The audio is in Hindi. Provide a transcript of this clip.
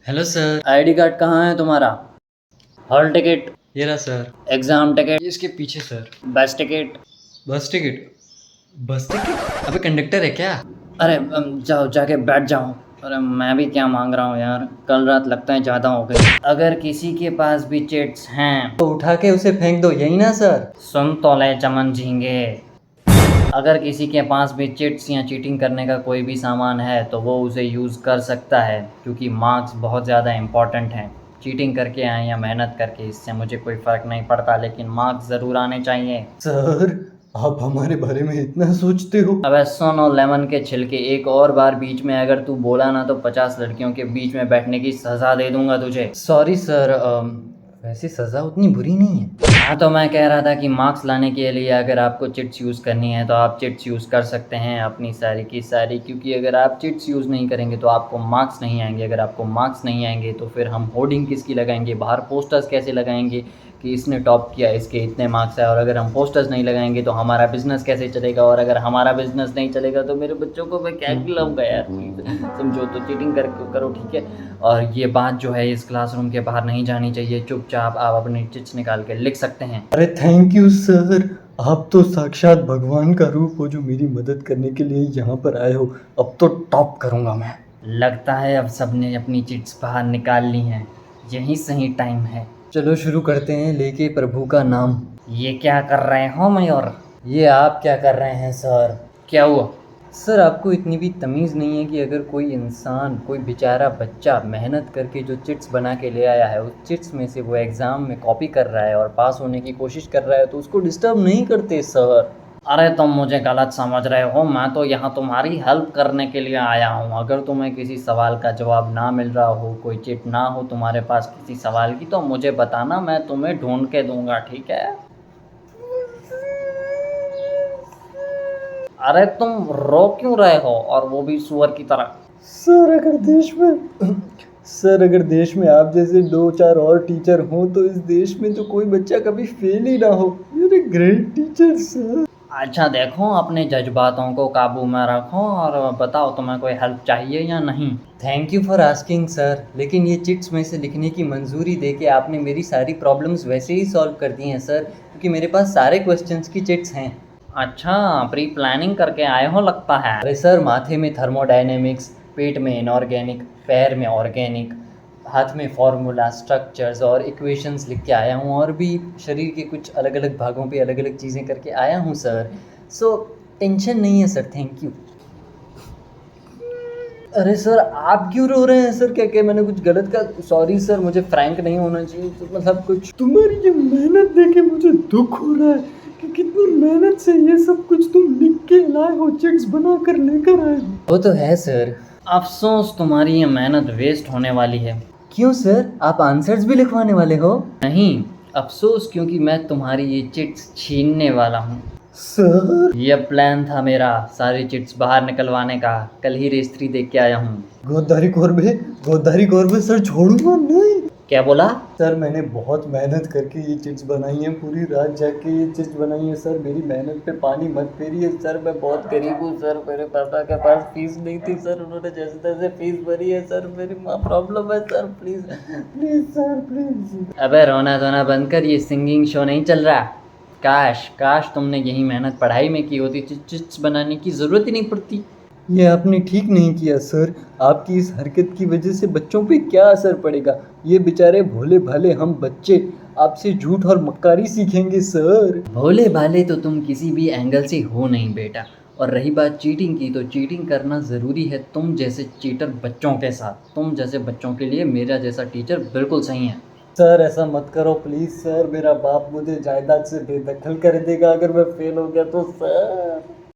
Hello sir. आईडी कार्ड कहाँ है तुम्हारा? हॉल टिकट, ये रहा सर। एग्जाम टिकट, ये इसके पीछे सर। बस टिकट। बस टिकट? बस टिकट? अबे कंडक्टर है क्या? अरे जाओ जाके बैठ जाओ। अरे मैं भी क्या मांग रहा हूँ यार, कल रात लगता है ज़्यादा हो गई। अगर किसी के पास भी चिट्स हैं तो उठा के उसे फेंक दो, यही ना सर? सुन तो ले चमन झींगे। अगर किसी के पास भी चिट्स या चीटिंग करने का कोई भी सामान है तो वो उसे यूज़ कर सकता है, क्योंकि मार्क्स बहुत ज़्यादा इम्पॉर्टेंट हैं। चीटिंग करके आए या मेहनत करके, इससे मुझे कोई फ़र्क नहीं पड़ता, लेकिन मार्क्स ज़रूर आने चाहिए। सर, आप हमारे बारे में इतना सोचते हो? अबे सुन, और लेमन के छिलके, एक और बार बीच में अगर तू बोला ना तो 50 लड़कियों के बीच में बैठने की सज़ा दे दूंगा तुझे। सॉरी सर, वैसे सज़ा उतनी बुरी नहीं है। हाँ तो मैं कह रहा था कि मार्क्स लाने के लिए अगर आपको चिट्स यूज़ करनी है तो आप चिट्स यूज़ कर सकते हैं अपनी सारी की सारी, क्योंकि अगर आप चिट्स यूज़ नहीं करेंगे तो आपको मार्क्स नहीं आएंगे। अगर आपको मार्क्स नहीं आएंगे तो फिर हम होर्डिंग किसकी लगाएंगे, बाहर पोस्टर्स कैसे लगाएंगे कि इसने टॉप किया, इसके इतने मार्क्स आए। और अगर हम पोस्टर्स नहीं लगाएंगे तो हमारा बिज़नेस कैसे चलेगा, और अगर हमारा बिज़नेस नहीं चलेगा तो मेरे बच्चों को मैं क्या खिलाऊंगा यार। प्लीज़ समझो तो चीटिंग करो, ठीक है। और ये बात जो है इस क्लासरूम के बाहर नहीं जानी चाहिए। चुपचाप आप अपनी चिट्स निकाल के लिख सकते हैं। अरे थैंक यू सर, आप तो साक्षात भगवान का रूप हो जो मेरी मदद करने के लिए यहाँ पर आए हो। अब तो टॉप करूँगा मैं। लगता है अब सबने अपनी चिट्स बाहर निकाल ली हैं, यही सही टाइम है। चलो शुरू करते हैं, लेके प्रभु का नाम। ये क्या कर रहे हो मयूर? ये आप क्या कर रहे हैं सर? क्या हुआ? सर, आपको इतनी भी तमीज़ नहीं है कि अगर कोई इंसान, कोई बेचारा बच्चा मेहनत करके जो चिट्स बना के ले आया है, उस चिट्स में से वो एग्ज़ाम में कॉपी कर रहा है और पास होने की कोशिश कर रहा है, तो उसको डिस्टर्ब नहीं करते सर। अरे तुम मुझे गलत समझ रहे हो, मैं तो यहाँ तुम्हारी हेल्प करने के लिए आया हूँ। अगर तुम्हें किसी सवाल का जवाब ना मिल रहा हो, कोई चिट ना हो तुम्हारे पास किसी सवाल की, तो मुझे बताना, मैं तुम्हें ढूंढ के दूंगा, ठीक है? अरे तुम रो क्यों रहे हो, और वो भी सुअर की तरह? सर अगर देश में सर अगर देश में आप जैसे 2-4 और टीचर हों तो इस देश में तो कोई बच्चा कभी फेल ही ना हो। You're a great teacher sir. अच्छा देखो, अपने जज्बातों को काबू में रखो और बताओ तुम्हें कोई हेल्प चाहिए या नहीं। Thank you for asking sir, लेकिन ये चिट्स में से लिखने की मंजूरी दे के आपने मेरी सारी प्रॉब्लम्स वैसे ही सॉल्व कर दी हैं सर, क्योंकि मेरे पास सारे क्वेश्चंस की चिट्स हैं। अच्छा, प्री प्लानिंग करके आए हो लगता है। अरे सर, माथे में थर्मोडायनेमिक्स, पेट में इनऑर्गेनिक, पैर में ऑर्गेनिक, हाथ में फार्मूला, स्ट्रक्चर्स और इक्वेशंस लिख के आया हूँ, और भी शरीर के कुछ अलग अलग भागों पे अलग अलग चीज़ें करके आया हूँ सर। सो टेंशन नहीं है सर, थैंक यू। अरे सर, आप क्यों रो रहे हैं सर? क्या क्या मैंने कुछ गलत कहा? सॉरी सर, मुझे फ्रैंक नहीं होना चाहिए, तो मतलब कुछ। तुम्हारी ये मेहनत देख के मुझे दुख हो रहा है कि कितनी मेहनत से ये सब कुछ तुम लिख के लाए हो, चिट्स बना कर लेकर आए हो। वो तो है सर। अफसोस तुम्हारी ये मेहनत वेस्ट होने वाली है। क्यों सर, आप आंसर्स भी लिखवाने वाले हो? नहीं, अफसोस क्योंकि मैं तुम्हारी ये चिट्स छीनने वाला हूँ। सर, ये प्लान था मेरा सारी चिट्स बाहर निकलवाने का। कल ही रेस्त्री देख के आया हूँ। गोदारी कौरबे सर, छोड़ूंगा नहीं। क्या बोला? सर, मैंने बहुत मेहनत करके ये चिट्स बनाई हैं, पूरी रात जाके ये चिट्स बनाई है सर। मेरी मेहनत पे पानी मत फेरिए सर, मैं बहुत गरीब हूँ सर। मेरे पापा के पास फीस नहीं थी सर, उन्होंने जैसे तैसे फीस भरी है सर। मेरी माँ प्रॉब्लम है sir, please please sir, please. अबे रोना धोना बंद कर, ये सिंगिंग शो नहीं चल रहा। काश काश तुमने यही मेहनत पढ़ाई में की होती, चिट्स बनाने की ज़रूरत ही नहीं पड़ती। ये आपने ठीक नहीं किया सर। आपकी इस हरकत की वजह से बच्चों पे क्या असर पड़ेगा? ये बेचारे भोले भाले हम बच्चे आपसे झूठ और मक्कारी सीखेंगे सर। भोले भाले तो तुम किसी भी एंगल से हो नहीं बेटा। और रही बात चीटिंग की, तो चीटिंग करना ज़रूरी है तुम जैसे चीटर बच्चों के साथ। तुम जैसे बच्चों के लिए मेरा जैसा टीचर बिल्कुल सही है। सर ऐसा मत करो प्लीज़ सर, मेरा बाप मुझे जायदाद से बेदखल कर देगा अगर मैं फेल हो गया तो सर।